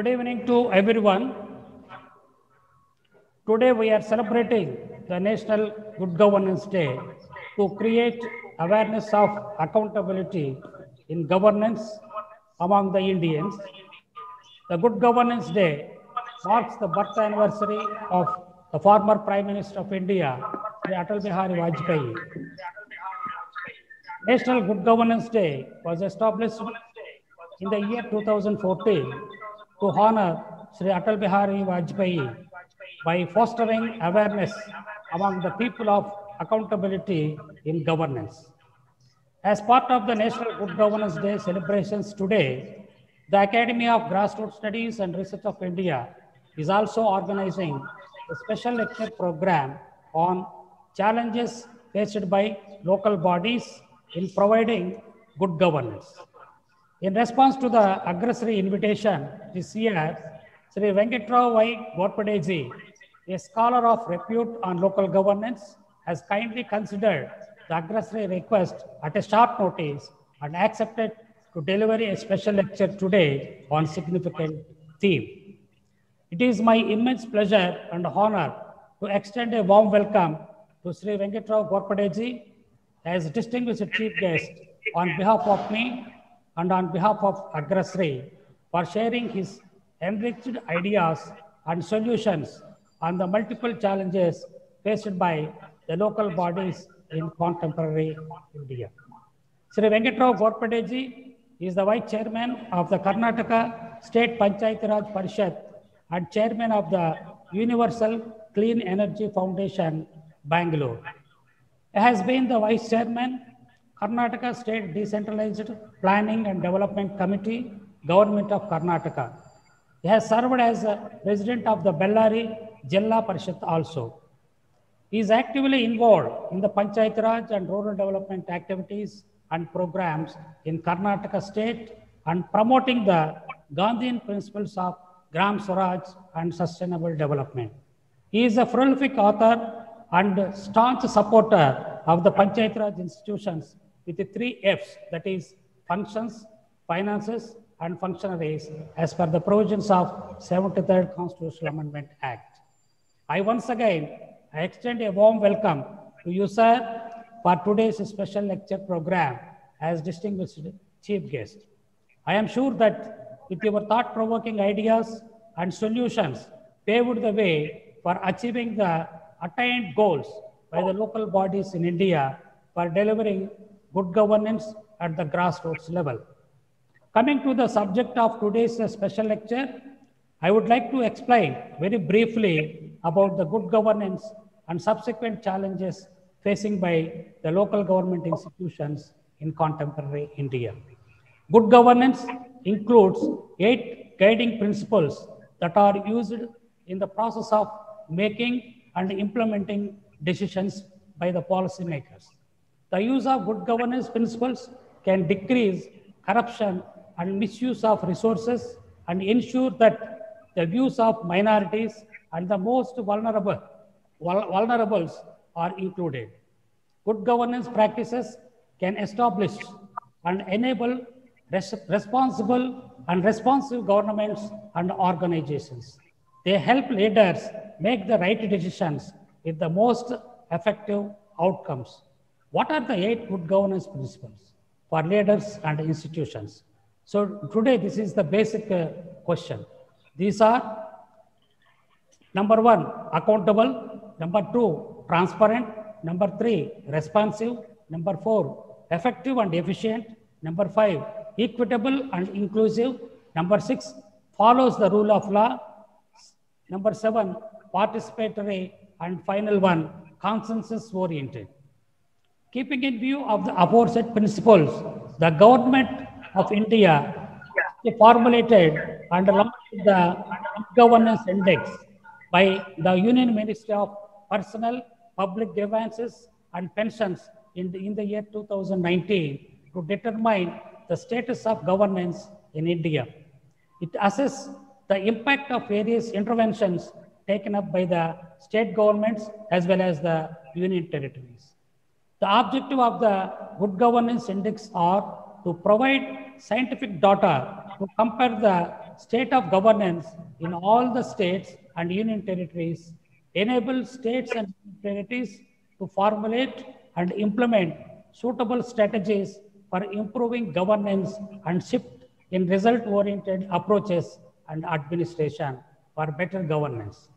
Good evening to everyone. Today we are celebrating the National Good Governance Day to create awareness of accountability in governance among the Indians. The Good Governance Day marks the birth anniversary of the former Prime Minister of India, Shri Atal Bihari Vajpayee. National Good Governance Day was established in the year 2014 to honor Shri Atal Bihari Vajpayee by fostering awareness among the people of accountability in governance. As part of the National Good Governance Day celebrations today, the Academy of Grassroots Studies and Research of India is also organizing a special lecture program on challenges faced by local bodies in providing good governance. In response to the aggressary invitation this year, Sri Venkatrao Y. Gorpadeji, a scholar of repute on local governance, has kindly considered the aggressary request at a short notice and accepted to deliver a special lecture today on significant theme. It is my immense pleasure and honor to extend a warm welcome to Sri Venkatrao Gorpadeji as distinguished chief guest on behalf of me and on behalf of Agrasri for sharing his enriched ideas and solutions on the multiple challenges faced by the local bodies in contemporary India. Sri Venkatrao Gorpadeji is the Vice Chairman of the Karnataka State Panchayati Raj Parishad and Chairman of the Universal Clean Energy Foundation, Bangalore. He has been the Vice Chairman, Karnataka State Decentralized Planning and Development Committee, Government of Karnataka. He has served as President of the Bellary Jilla Parishad also. He is actively involved in the Panchayat Raj and rural development activities and programs in Karnataka state and promoting the Gandhian principles of Gram Swaraj and sustainable development. He is a prolific author and staunch supporter of the Panchayat Raj institutions with the 3 Fs, that is functions, finances, and functionaries as per the provisions of 73rd Constitutional Amendment Act. I once again extend a warm welcome to you, sir, for today's special lecture program as distinguished chief guest. I am sure that with your thought-provoking ideas and solutions paved the way for achieving the attained goals by the local bodies in India for delivering good governance at the grassroots level. Coming to the subject of today's special lecture, I would like to explain very briefly about the good governance and subsequent challenges facing by the local government institutions in contemporary India. Good governance includes 8 guiding principles that are used in the process of making and implementing decisions by the policymakers. The use of good governance principles can decrease corruption and misuse of resources and ensure that the views of minorities and the most vulnerables are included. Good governance practices can establish and enable responsible and responsive governments and organizations. They help leaders make the right decisions with the most effective outcomes. What are the 8 good governance principles for leaders and institutions? So today, this is the basic question. These are: number 1, accountable; number 2, transparent; number 3, responsive; number 4, effective and efficient; number 5, equitable and inclusive; number 6, follows the rule of law; number 7, participatory; and final one, consensus oriented. Keeping in view of the aforesaid principles, the government of India formulated and launched the Governance Index by the Union Ministry of Personnel, Public Grievances and Pensions in the year 2019 to determine the status of governance in India. It assesses the impact of various interventions taken up by the state governments as well as the union territories. The objective of the Good Governance Index are to provide scientific data to compare the state of governance in all the states and union territories, enable states and territories to formulate and implement suitable strategies for improving governance and shift in result-oriented approaches and administration for better governance.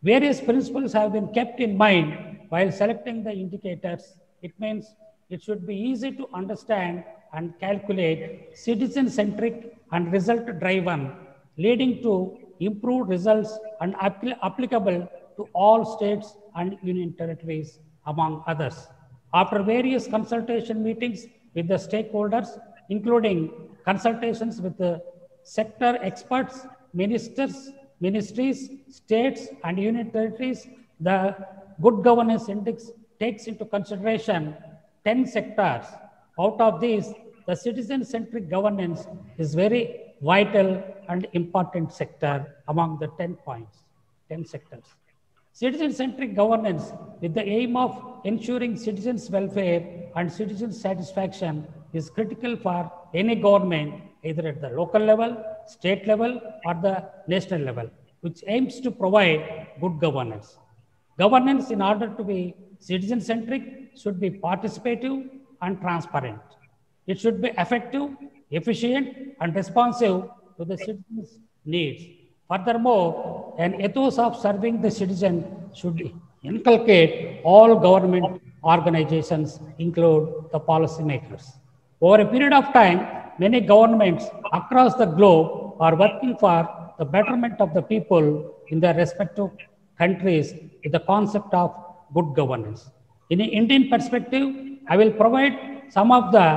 Various principles have been kept in mind while selecting the indicators. It means it should be easy to understand and calculate, citizen-centric and result-driven, leading to improved results and applicable to all states and union territories, among others. After various consultation meetings with the stakeholders, including consultations with the sector experts, ministers, ministries, states, and union territories, the Good Governance Index takes into consideration 10 sectors. Out of these, the citizen-centric governance is very vital and important sector among the 10 points, 10 sectors. Citizen-centric governance with the aim of ensuring citizens' welfare and citizens' satisfaction is critical for any government, either at the local level, state level, or the national level, which aims to provide good governance. Governance, in order to be citizen-centric, should be participative and transparent. It should be effective, efficient, and responsive to the citizens' needs. Furthermore, an ethos of serving the citizen should inculcate all government organizations, include the policymakers. Over a period of time, many governments across the globe are working for the betterment of the people in their respective countries with the concept of good governance. In an Indian perspective, I will provide some of the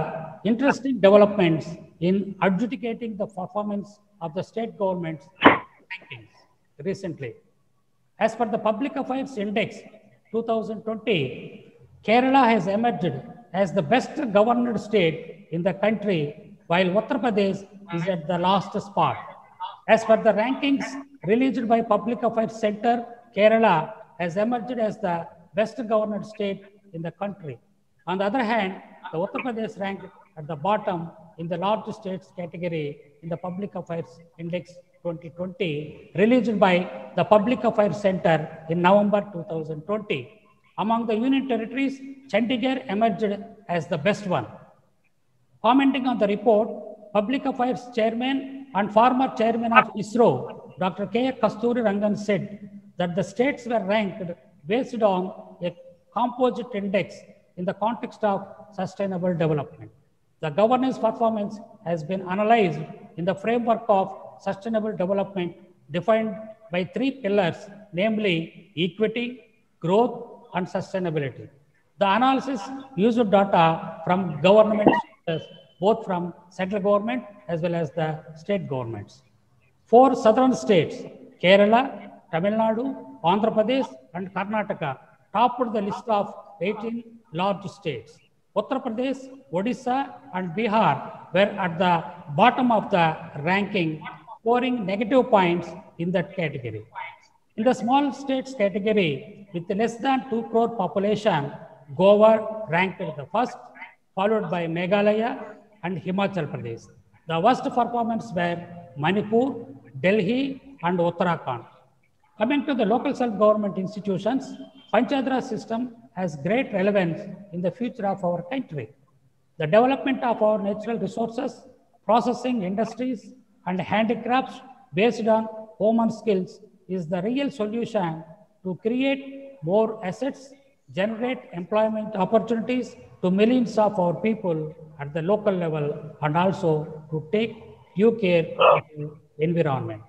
interesting developments in adjudicating the performance of the state governments rankings recently. As per the Public Affairs Index 2020, Kerala has emerged as the best governed state in the country, while Uttar Pradesh is at the last spot. As per the rankings released by Public Affairs Center, Kerala has emerged as the best governed state in the country. On the other hand, the Uttar Pradesh ranked at the bottom in the large states category in the Public Affairs Index 2020, released by the Public Affairs Center in November 2020. Among the union territories, Chandigarh emerged as the best one. Commenting on the report, Public Affairs Chairman and former Chairman of ISRO, Dr. K. Kasturi Rangan said that the states were ranked based on a composite index in the context of sustainable development. The governance performance has been analyzed in the framework of sustainable development defined by 3 pillars, namely equity, growth, and sustainability. The analysis used data from government sources, both from central government as well as the state governments. 4 southern states, Kerala, Tamil Nadu, Andhra Pradesh, and Karnataka, topped the list of 18 large states. Uttar Pradesh, Odisha, and Bihar were at the bottom of the ranking, scoring negative points in that category. In the small states category, with less than 2 crore population, Goa ranked the first, followed by Meghalaya and Himachal Pradesh. The worst performance were Manipur, Delhi, and Uttarakhand. Coming to the local self-government institutions, Panchayat Raj system has great relevance in the future of our country. The development of our natural resources, processing industries, and handicrafts based on human skills is the real solution to create more assets, generate employment opportunities to millions of our people at the local level, and also to take due care of the environment.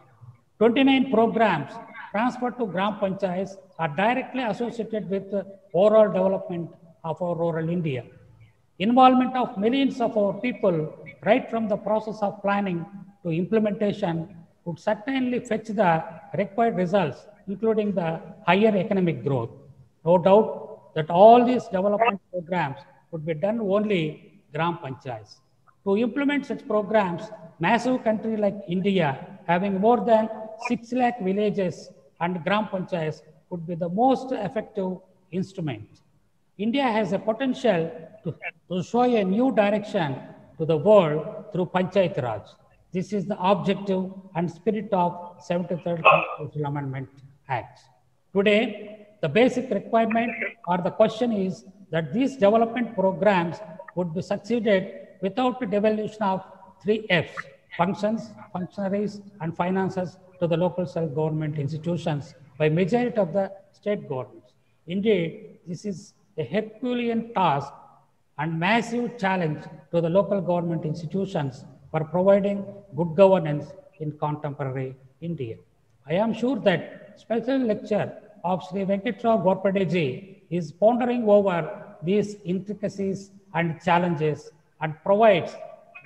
29 programs transferred to Gram Panchayats are directly associated with the overall development of our rural India. Involvement of millions of our people, right from the process of planning to implementation, would certainly fetch the required results, including the higher economic growth. No doubt that all these development programs would be done only Gram Panchayats. To implement such programs, massive country like India, having more than 6 lakh villages and Gram Panchayats, would be the most effective instrument. India has a potential to show a new direction to the world through Panchayat Raj. This is the objective and spirit of 73rd Constitutional Amendment Act. Today, the basic requirement or the question is that these development programs would be succeeded without the devolution of 3 F's: functions, functionaries, and finances to the local self-government institutions by majority of the state governments. Indeed, this is a Herculean task and massive challenge to the local government institutions for providing good governance in contemporary India. I am sure that special lecture of Sri Venkatrao Gorpadeji is pondering over these intricacies and challenges and provides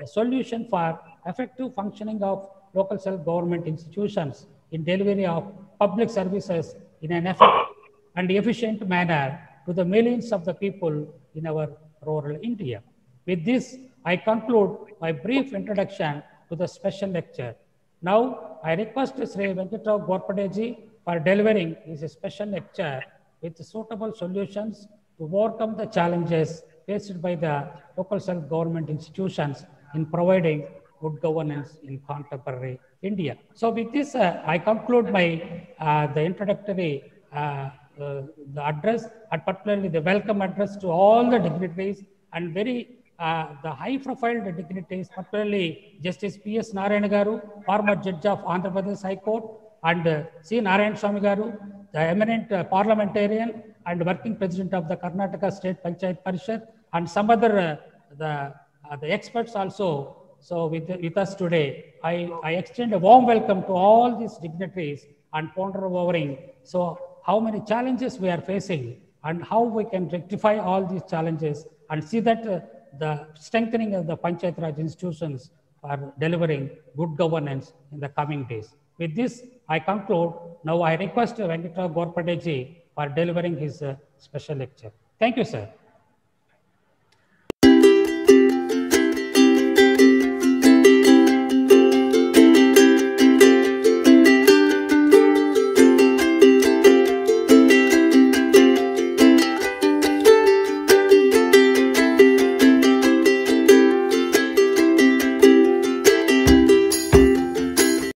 a solution for effective functioning of local self-government institutions in delivery of public services in an effective and efficient manner to the millions of the people in our rural India. With this, I conclude my brief introduction to the special lecture. Now, I request Sri Venkatrao Gorpadeji for delivering his special lecture with suitable solutions to overcome the challenges faced by the local self-government institutions in providing good governance in contemporary India. So with this, I conclude my the introductory the address, and particularly the welcome address to all the dignitaries and very the high-profile dignitaries, particularly Justice P.S. Narayana Garu, former judge of Andhra Pradesh High Court, and C. Narayan Swamy Garu, the eminent parliamentarian and working president of the Karnataka State Panchayat Parishad, and some other the experts also. So with us today, I extend a warm welcome to all these dignitaries and ponder overing. So how many challenges we are facing and how we can rectify all these challenges and see that the strengthening of the Panchayat Raj institutions are delivering good governance in the coming days. With this, I conclude. Now I request Venkatrao Gorpadeji for delivering his special lecture. Thank you, sir.